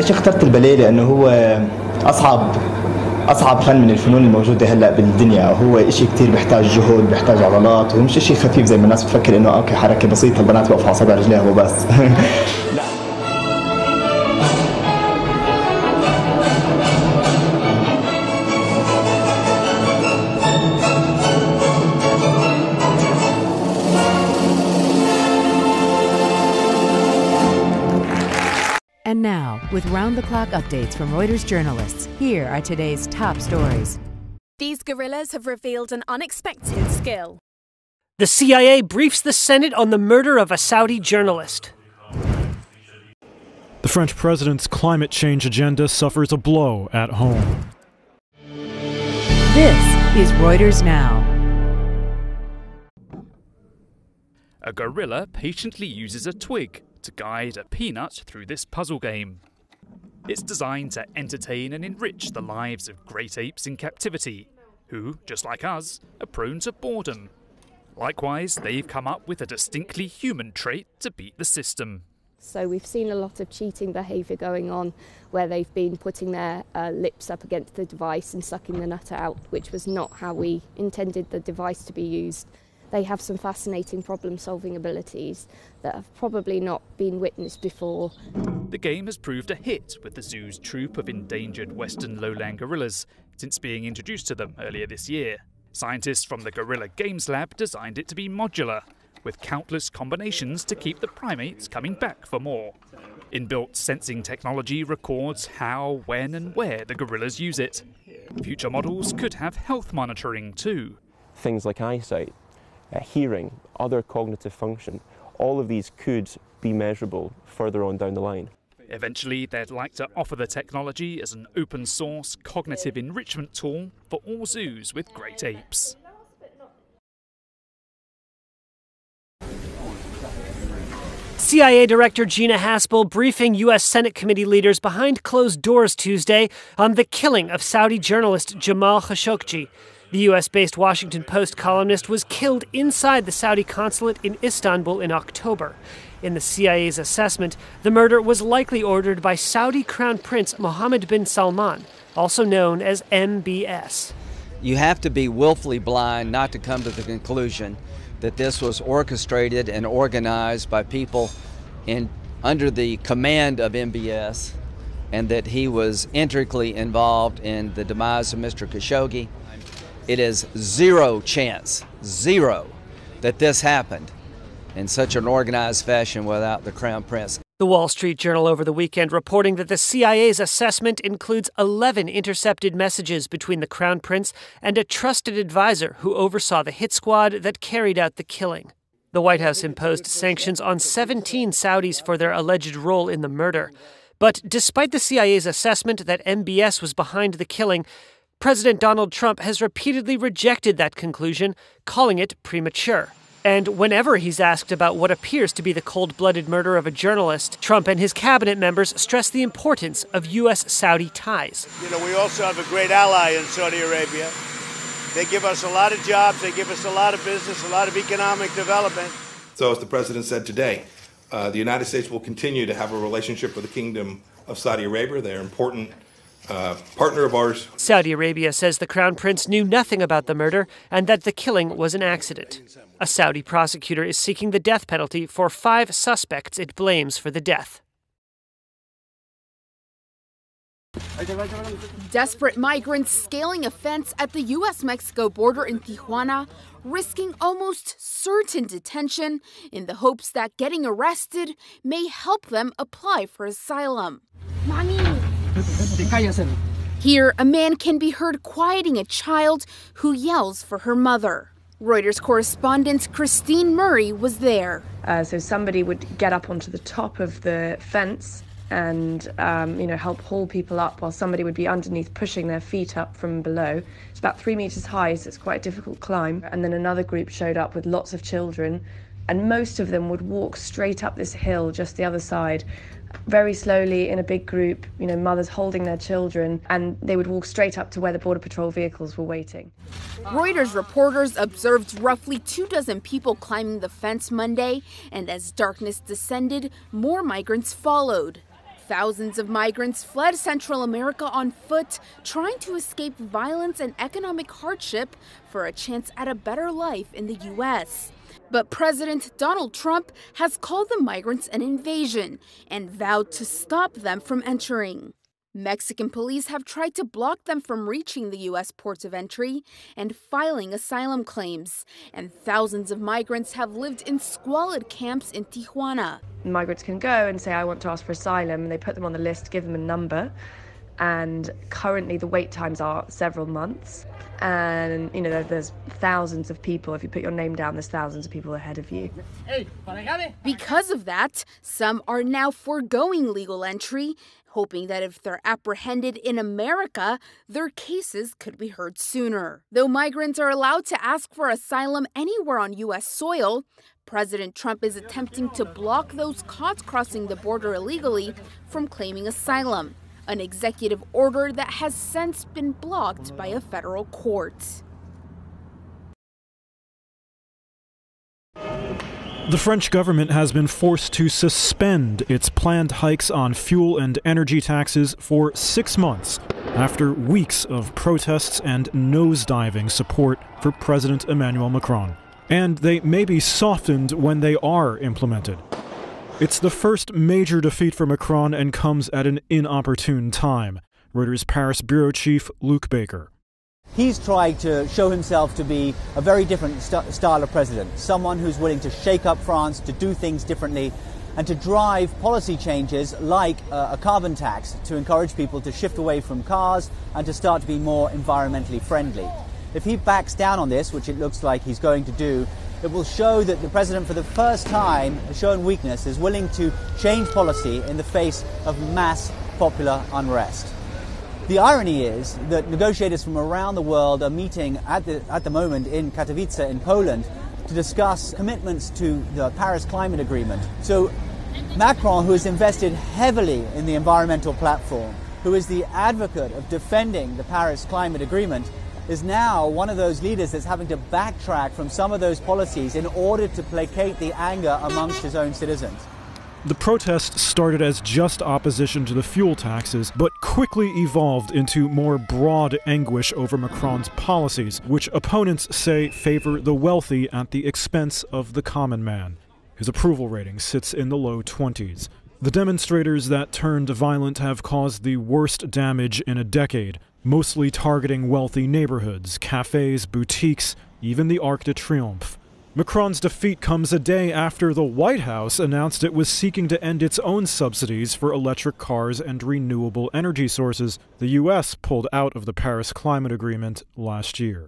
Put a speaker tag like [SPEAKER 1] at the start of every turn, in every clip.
[SPEAKER 1] ليش اخترت الباليه؟ لانه هو اصعب فن من الفنون الموجوده هلا بالدنيا، هو شيء كثير بيحتاج جهد، بيحتاج عضلات، ومش شيء خفيف زي ما الناس بتفكر انه اوكي حركه بسيطه البنات بوقفوا على صابع رجليها وبس. لا.
[SPEAKER 2] And now, with round-the-clock updates from Reuters journalists, here are today's top stories.
[SPEAKER 3] These guerrillas have revealed an unexpected skill.
[SPEAKER 4] The CIA briefs the Senate on the murder of a Saudi journalist.
[SPEAKER 5] The French president's climate change agenda suffers a blow at home.
[SPEAKER 2] This is Reuters Now.
[SPEAKER 6] A gorilla patiently uses a twig to guide a peanut through this puzzle game. It's designed to entertain and enrich the lives of great apes in captivity, who, just like us, are prone to boredom. Likewise, they've come up with a distinctly human trait to beat the system.
[SPEAKER 7] So we've seen a lot of cheating behaviour going on, where they've been putting their lips up against the device and sucking the nut out, which was not how we intended the device to be used. They have some fascinating problem-solving abilities that have probably not been witnessed before.
[SPEAKER 6] The game has proved a hit with the zoo's troupe of endangered western lowland gorillas since being introduced to them earlier this year. Scientists from the Gorilla Games Lab designed it to be modular, with countless combinations to keep the primates coming back for more. Inbuilt sensing technology records how, when and where the gorillas use it. Future models could have health monitoring too.
[SPEAKER 8] Things like eyesight, hearing, other cognitive function, all of these could be measurable further on down the line.
[SPEAKER 6] Eventually, they'd like to offer the technology as an open-source cognitive enrichment tool for all zoos with great apes.
[SPEAKER 4] CIA Director Gina Haspel briefing U.S. Senate committee leaders behind closed doors Tuesday on the killing of Saudi journalist Jamal Khashoggi. The U.S.-based Washington Post columnist was killed inside the Saudi consulate in Istanbul in October. In the CIA's assessment, the murder was likely ordered by Saudi Crown Prince Mohammed bin Salman, also known as MBS.
[SPEAKER 9] You have to be willfully blind not to come to the conclusion that this was orchestrated and organized by people under the command of MBS, and that he was intricately involved in the demise of Mr. Khashoggi. It is zero chance, zero, that this happened in such an organized fashion without the Crown Prince.
[SPEAKER 4] The Wall Street Journal over the weekend reporting that the CIA's assessment includes 11 intercepted messages between the Crown Prince and a trusted advisor who oversaw the hit squad that carried out the killing. The White House imposed sanctions on 17 Saudis for their alleged role in the murder. But despite the CIA's assessment that MBS was behind the killing, President Donald Trump has repeatedly rejected that conclusion, calling it premature. And whenever he's asked about what appears to be the cold-blooded murder of a journalist, Trump and his cabinet members stress the importance of U.S.-Saudi ties.
[SPEAKER 10] You know, we also have a great ally in Saudi Arabia. They give us a lot of jobs, they give us a lot of business, a lot of economic development.
[SPEAKER 11] So as the president said today, the United States will continue to have a relationship with the Kingdom of Saudi Arabia. They're important partner of ours.
[SPEAKER 4] Saudi Arabia says the Crown Prince knew nothing about the murder and that the killing was an accident. A Saudi prosecutor is seeking the death penalty for 5 suspects it blames for the death.
[SPEAKER 12] Desperate migrants scaling a fence at the U.S.-Mexico border in Tijuana, risking almost certain detention in the hopes that getting arrested may help them apply for asylum. Mommy. Here, a man can be heard quieting a child who yells for her mother. Reuters correspondent Christine Murray was there.
[SPEAKER 13] So somebody would get up onto the top of the fence and help haul people up, while somebody would be underneath pushing their feet up from below. It's about 3 meters high, so it's quite a difficult climb. And then another group showed up with lots of children, and most of them would walk straight up this hill just the other side, very slowly in a big group, mothers holding their children, and they would walk straight up to where the Border Patrol vehicles were waiting.
[SPEAKER 12] Reuters reporters observed roughly 24 people climbing the fence Monday, and as darkness descended, more migrants followed. Thousands of migrants fled Central America on foot, trying to escape violence and economic hardship for a chance at a better life in the U.S. But President Donald Trump has called the migrants an invasion and vowed to stop them from entering. Mexican police have tried to block them from reaching the U.S. ports of entry and filing asylum claims, and thousands of migrants have lived in squalid camps in Tijuana.
[SPEAKER 13] Migrants can go and say, I want to ask for asylum, and they put them on the list, give them a number, and currently the wait times are several months. And, you know, there's thousands of people. If you put your name down, there's thousands of people ahead of you.
[SPEAKER 12] Because of that, some are now foregoing legal entry, hoping that if they're apprehended in America, their cases could be heard sooner. Though migrants are allowed to ask for asylum anywhere on U.S. soil, President Trump is attempting to block those caught crossing the border illegally from claiming asylum, an executive order that has since been blocked by a federal court.
[SPEAKER 5] The French government has been forced to suspend its planned hikes on fuel and energy taxes for 6 months after weeks of protests and nosediving support for President Emmanuel Macron. And they may be softened when they are implemented. It's the first major defeat for Macron and comes at an inopportune time. Reuters Paris bureau chief Luc Baker.
[SPEAKER 14] He's trying to show himself to be a very different style of president, someone who's willing to shake up France, to do things differently, and to drive policy changes like a carbon tax to encourage people to shift away from cars and to start to be more environmentally friendly. If he backs down on this, which it looks like he's going to do, it will show that the president, for the first time, has shown weakness, is willing to change policy in the face of mass popular unrest. The irony is that negotiators from around the world are meeting at the moment in Katowice in Poland to discuss commitments to the Paris Climate Agreement. So Macron, who has invested heavily in the environmental platform, who is the advocate of defending the Paris Climate Agreement, is now one of those leaders that's having to backtrack from some of those policies in order to placate the anger amongst his own citizens.
[SPEAKER 5] The protest started as just opposition to the fuel taxes, but quickly evolved into more broad anguish over Macron's policies, which opponents say favor the wealthy at the expense of the common man. His approval rating sits in the low 20s. The demonstrators that turned violent have caused the worst damage in a decade, mostly targeting wealthy neighborhoods, cafes, boutiques, even the Arc de Triomphe. Macron's defeat comes a day after the White House announced it was seeking to end its own subsidies for electric cars and renewable energy sources. The U.S. pulled out of the Paris Climate Agreement last year.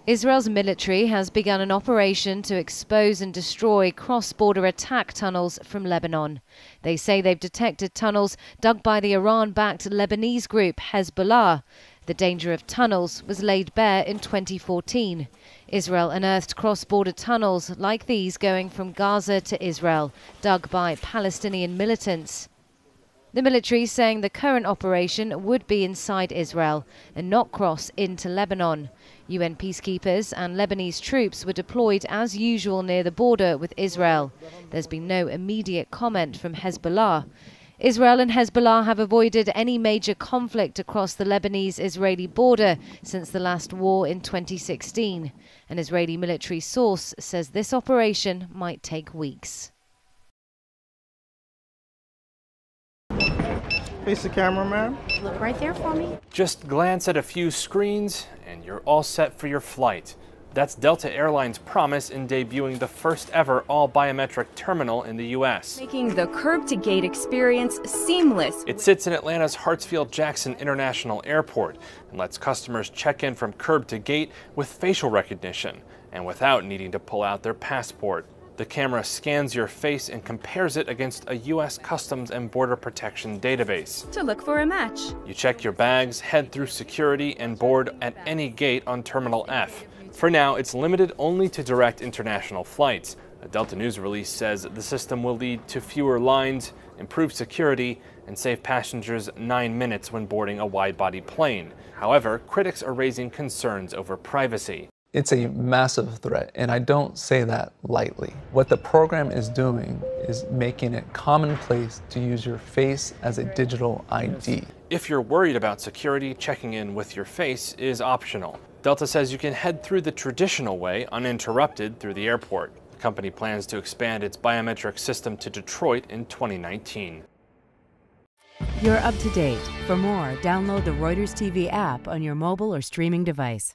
[SPEAKER 15] Israel's military has begun an operation to expose and destroy cross-border attack tunnels from Lebanon. They say they've detected tunnels dug by the Iran-backed Lebanese group Hezbollah. The danger of tunnels was laid bare in 2014. Israel unearthed cross-border tunnels like these going from Gaza to Israel, dug by Palestinian militants. The military saying the current operation would be inside Israel and not cross into Lebanon. UN peacekeepers and Lebanese troops were deployed as usual near the border with Israel. There's been no immediate comment from Hezbollah. Israel and Hezbollah have avoided any major conflict across the Lebanese-Israeli border since the last war in 2016. An Israeli military source says this operation might take weeks.
[SPEAKER 16] Face the camera, man.
[SPEAKER 17] Look right there for me.
[SPEAKER 18] Just glance at a few screens and you're all set for your flight. That's Delta Airlines' promise in debuting the first ever all-biometric terminal in the U.S.
[SPEAKER 17] Making the curb-to-gate experience seamless.
[SPEAKER 18] It sits in Atlanta's Hartsfield-Jackson International Airport and lets customers check in from curb to gate with facial recognition and without needing to pull out their passport. The camera scans your face and compares it against a U.S. Customs and Border Protection database.
[SPEAKER 17] To look for a match.
[SPEAKER 18] You check your bags, head through security, and board at any gate on Terminal F. For now, it's limited only to direct international flights. A Delta News release says the system will lead to fewer lines, improved security, and save passengers 9 minutes when boarding a wide-body plane. However, critics are raising concerns over privacy.
[SPEAKER 16] It's a massive threat, and I don't say that lightly. What the program is doing is making it commonplace to use your face as a digital ID.
[SPEAKER 18] If you're worried about security, checking in with your face is optional. Delta says you can head through the traditional way, uninterrupted, through the airport. The company plans to expand its biometric system to Detroit in 2019.
[SPEAKER 2] You're up to date. For more, download the Reuters TV app on your mobile or streaming device.